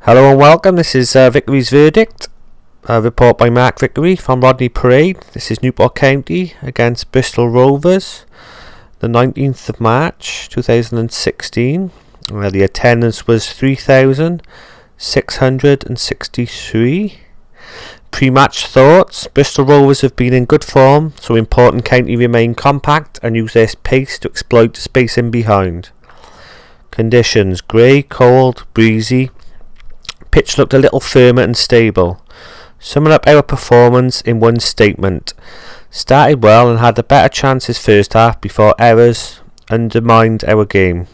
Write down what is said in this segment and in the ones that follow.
Hello and welcome. This is Vickery's Verdict. A report by Mark Vickery from Rodney Parade. This is Newport County against Bristol Rovers, the 19th of March 2016. The attendance was 3,663. Pre-match thoughts. Bristol Rovers have been in good form, so important County remain compact and use their pace to exploit the space in behind. Conditions: grey, cold, breezy. Pitch looked a little firmer and stable. Summing up our performance in one statement: started well and had the better chances first half before errors undermined our game.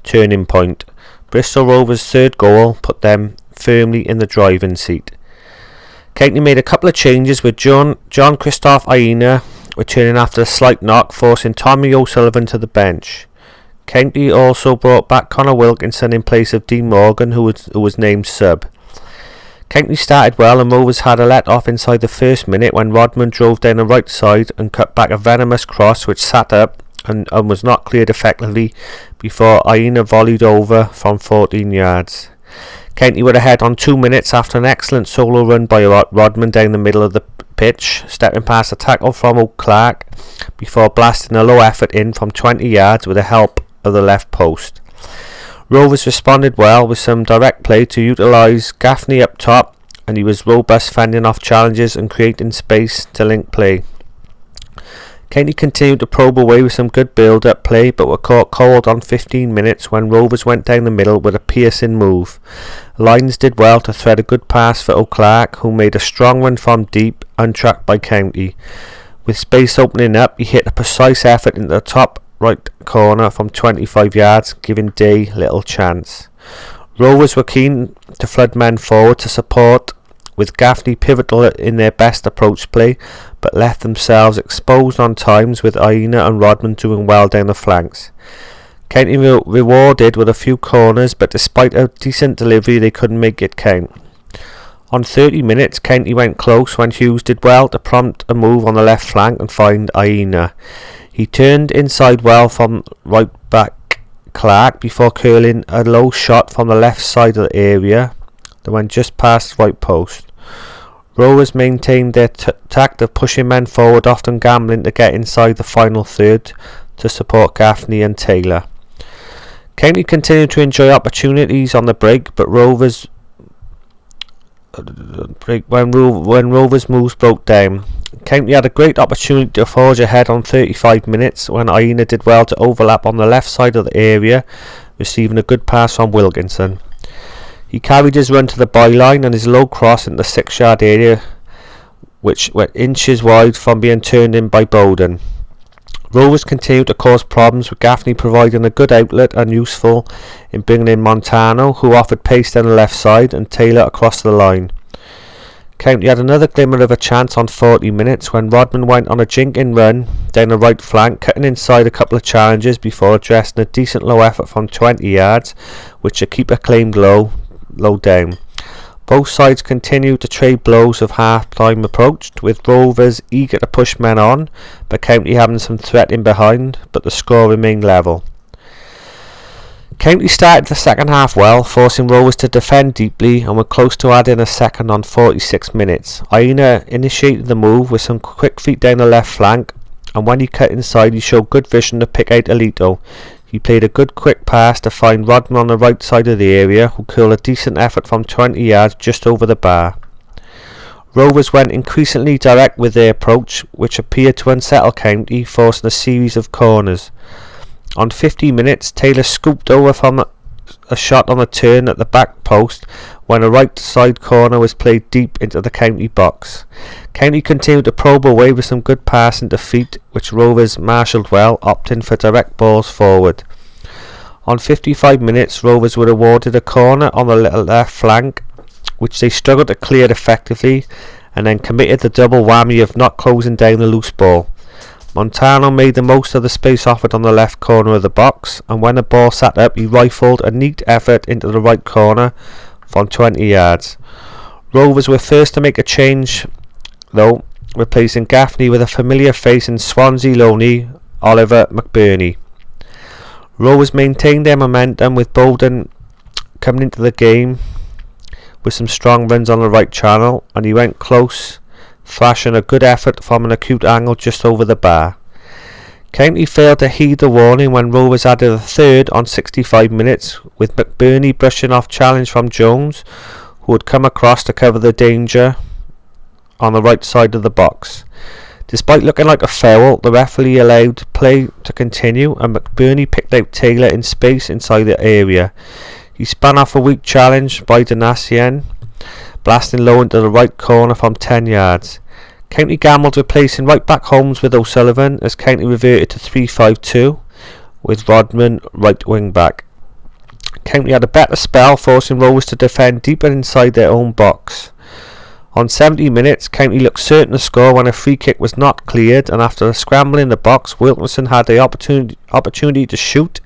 Turning point: Bristol Rovers' third goal put them firmly in the driving seat. County made a couple of changes, with John Christoph Aina returning after a slight knock, forcing Tommy O'Sullivan to the bench. County also brought back Connor Wilkinson in place of Dean Morgan, who was named sub. County started well and Rovers had a let-off inside the first minute when Rodman drove down the right side and cut back a venomous cross which sat up and was not cleared effectively before Aina volleyed over from 14 yards. County were ahead on 2 minutes after an excellent solo run by Rodman down the middle of the pitch, stepping past a tackle from O'Clark before blasting a low effort in from 20 yards with the help of the left post. Rovers responded well with some direct play to utilise Gaffney up top, and he was robust, fending off challenges and creating space to link play. County continued to probe away with some good build-up play, but were caught cold on 15 minutes when Rovers went down the middle with a piercing move. Lyons did well to thread a good pass for O'Clark, who made a strong run from deep, untracked by County. With space opening up, he hit a precise effort into the top right corner from 25 yards, giving Day little chance. Rovers were keen to flood men forward to support, with Gaffney pivotal in their best approach play, but left themselves exposed on times, with Aina and Rodman doing well down the flanks. County rewarded with a few corners, but despite a decent delivery they couldn't make it count. On 30 minutes County went close when Hughes did well to prompt a move on the left flank and find Aina. He turned inside well from right back Clark before curling a low shot from the left side of the area that went just past the right post. Rovers maintained their tact of pushing men forward, often gambling to get inside the final third to support Gaffney and Taylor. County continued to enjoy opportunities on the break, but Rovers when Rovers' moves broke down. County had a great opportunity to forge ahead on 35 minutes when Aina did well to overlap on the left side of the area, receiving a good pass from Wilkinson. He carried his run to the byline and his low cross in the 6-yard area, which went inches wide from being turned in by Bowden. Rovers continued to cause problems, with Gaffney providing a good outlet and useful in bringing in Montano, who offered pace down the left side, and Taylor across the line. County had another glimmer of a chance on 40 minutes when Rodman went on a jinking run down the right flank, cutting inside a couple of challenges before addressing a decent low effort from 20 yards, which the keeper claimed low down. Both sides continued to trade blows as half-time approached, with Rovers eager to push men on, but County having some threat in behind, but the score remained level. County started the second half well, forcing Rovers to defend deeply, and were close to adding a second on 46 minutes. Aina initiated the move with some quick feet down the left flank, and when he cut inside he showed good vision to pick out Alito. He played a good quick pass to find Rodman on the right side of the area, who curled a decent effort from 20 yards just over the bar. Rovers went increasingly direct with their approach, which appeared to unsettle County, forcing a series of corners. On 50 minutes, Taylor scooped over from a shot on the turn at the back post when a right side corner was played deep into the County box. County continued to probe away with some good passing to feet, which Rovers marshalled well, opting for direct balls forward. On 55 minutes, Rovers were awarded a corner on the left flank, which they struggled to clear effectively, and then committed the double whammy of not closing down the loose ball. Montano made the most of the space offered on the left corner of the box, and when the ball sat up he rifled a neat effort into the right corner from 20 yards. Rovers were first to make a change though, replacing Gaffney with a familiar face in Swansea loanee Oliver McBurney. Rovers maintained their momentum, with Bowden coming into the game with some strong runs on the right channel, and he went close, thrashing a good effort from an acute angle just over the bar. County failed to heed the warning when Rovers added a third on 65 minutes, with McBurney brushing off challenge from Jones, who had come across to cover the danger on the right side of the box. Despite looking like a foul, the referee allowed play to continue, and McBurney picked out Taylor in space inside the area. He spun off a weak challenge by Donacien, blasting low into the right corner from 10 yards. County gambled replacing right back Holmes with O'Sullivan as County reverted to 3-5-2 with Rodman right wing back. County had a better spell, forcing Rovers to defend deeper inside their own box. On 70 minutes, County looked certain to score when a free kick was not cleared, and after a scramble in the box, Wilkinson had the opportunity to shoot,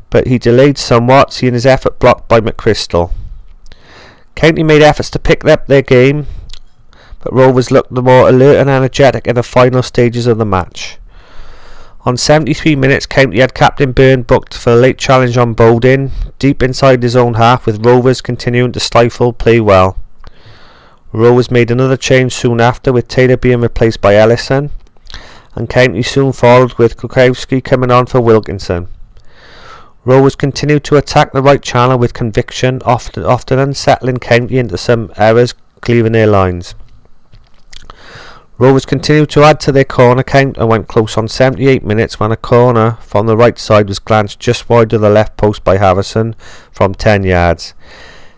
but he delayed somewhat, seeing his effort blocked by McChrystal. County made efforts to pick up their game, but Rovers looked the more alert and energetic in the final stages of the match. On 73 minutes, County had Captain Byrne booked for a late challenge on Bodin, deep inside his own half, with Rovers continuing to stifle play well. Rovers made another change soon after, with Taylor being replaced by Ellison, and County soon followed with Kukowski coming on for Wilkinson. Rovers continued to attack the right channel with conviction, often unsettling County into some errors clearing their lines. Rovers continued to add to their corner count and went close on 78 minutes when a corner from the right side was glanced just wide of the left post by Harrison from 10 yards.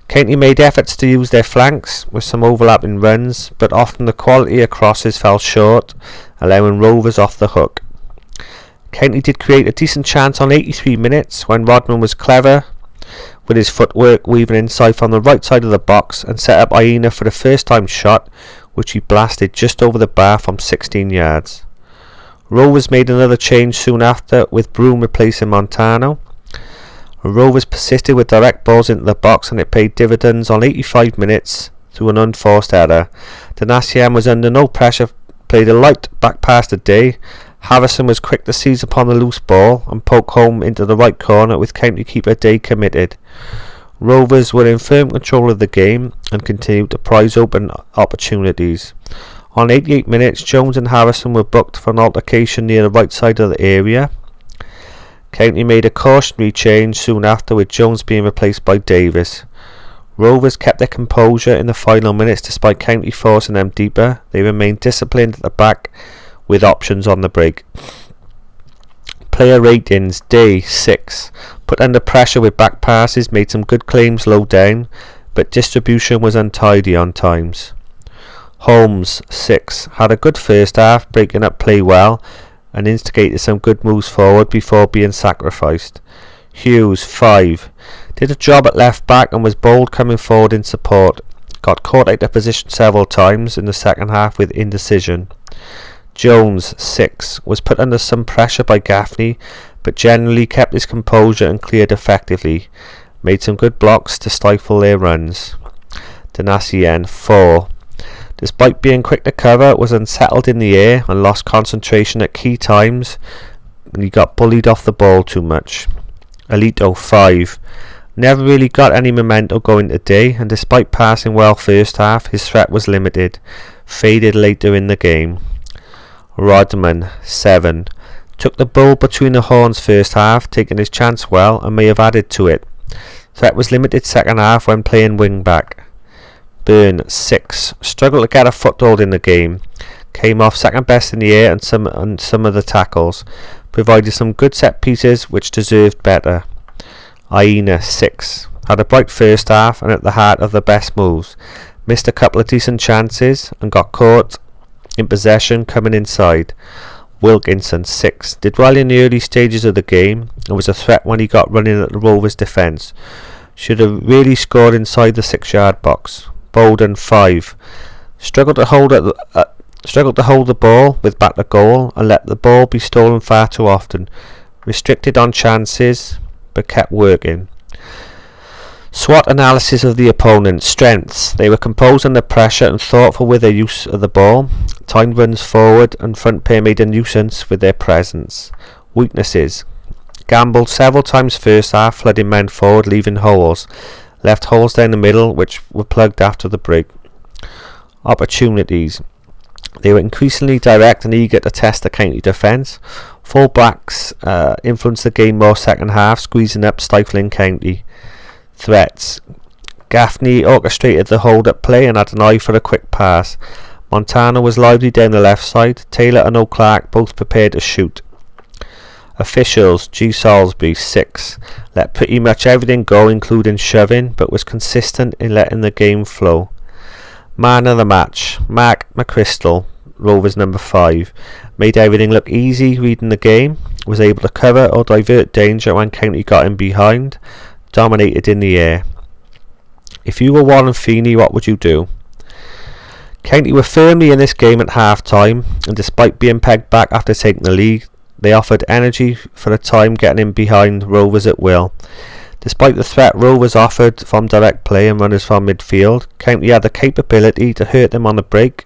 County made efforts to use their flanks with some overlapping runs, but often the quality of crosses fell short, allowing Rovers off the hook. County did create a decent chance on 83 minutes when Rodman was clever with his footwork, weaving inside from the right side of the box and set up Aina for the first time shot, which he blasted just over the bar from 16 yards. Rovers made another change soon after, with Broom replacing Montano. Rovers persisted with direct balls into the box, and it paid dividends on 85 minutes through an unforced error. Donacien was under no pressure, played a light back pass to Day. Harrison was quick to seize upon the loose ball and poke home into the right corner, with county keeper Day committed. Rovers were in firm control of the game and continued to prize open opportunities. On 88 minutes, Jones and Harrison were booked for an altercation near the right side of the area. County made a cautionary change soon after, with Jones being replaced by Davis. Rovers kept their composure in the final minutes despite County forcing them deeper. They remained disciplined at the back with options on the break. Player ratings: Day 6. Put under pressure with back passes, made some good claims low down, but distribution was untidy on times. Holmes 6. Had a good first half, breaking up play well and instigated some good moves forward before being sacrificed. Hughes 5. Did a job at left back and was bold coming forward in support. Got caught out of position several times in the second half with indecision. Jones 6. Was put under some pressure by Gaffney, but generally kept his composure and cleared effectively. Made some good blocks to stifle their runs. Donacien 4. Despite being quick to cover, was unsettled in the air and lost concentration at key times, and he got bullied off the ball too much. Alito 5. Never really got any momentum going today, and despite passing well first half, his threat was limited. Faded later in the game. Rodman 7. Took the bull between the horns first half, taking his chance well, and may have added to it. Threat was limited second half when playing wing back. Byrne 6. Struggled to get a foothold in the game. Came off second best in the air and some of the tackles. Provided some good set pieces which deserved better. Aina 6. Had a bright first half and at the heart of the best moves. Missed a couple of decent chances and got caught in possession coming inside. Wilkinson 6. Did well in the early stages of the game and was a threat when he got running at the Rovers defence. Should have really scored inside the 6-yard box. Bowden 5. Struggled to hold the ball with back to goal and let the ball be stolen far too often. Restricted on chances but kept working. SWOT analysis of the opponent. Strengths: they were composed under pressure and thoughtful with their use of the ball. Timed runs forward and front pair made a nuisance with their presence. Weaknesses: gambled several times first half, flooding men forward, leaving holes. left holes down the middle which were plugged after the break. Opportunities. They were increasingly direct and eager to test the County defence. Full backs influenced the game more second half, squeezing up, stifling County. Threats. Gaffney orchestrated the hold-up play and had an eye for a quick pass. Montana was lively down the left side. Taylor and O'Clark both prepared to shoot. Officials. G. Salisbury, 6. Let pretty much everything go, including shoving, but was consistent in letting the game flow. Man of the match. Mark McChrystal, Rovers number 5. Made everything look easy reading the game. Was able to cover or divert danger when County got in behind. Dominated in the air. If you were Warren Feeney, what would you do? County were firmly in this game at half time, and despite being pegged back after taking the lead, they offered energy for a time, getting in behind Rovers at will. Despite the threat Rovers offered from direct play and runners from midfield, County had the capability to hurt them on the break,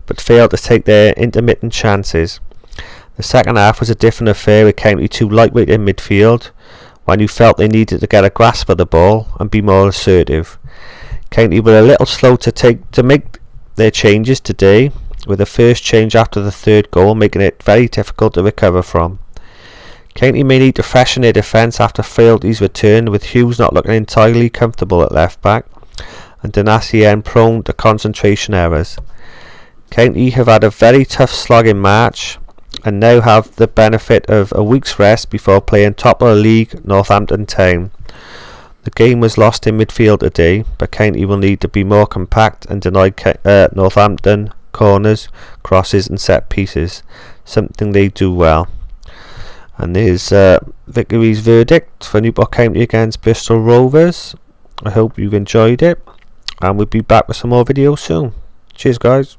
but failed to take their intermittent chances. The second half was a different affair, with County too lightweight in midfield, when you felt they needed to get a grasp of the ball and be more assertive. County were a little slow to make their changes today, with the first change after the third goal making it very difficult to recover from. County may need to freshen their defence after Frailty's return, with Hughes not looking entirely comfortable at left back and Donacien prone to concentration errors. County have had a very tough slog in March and now have the benefit of a week's rest before playing top of the league Northampton Town. The game was lost in midfield today, but County will need to be more compact and deny Northampton corners, crosses and set pieces, something they do well. And there's Vickery's verdict for Newport County against Bristol Rovers. I hope you've enjoyed it, and we'll be back with some more videos soon. Cheers guys.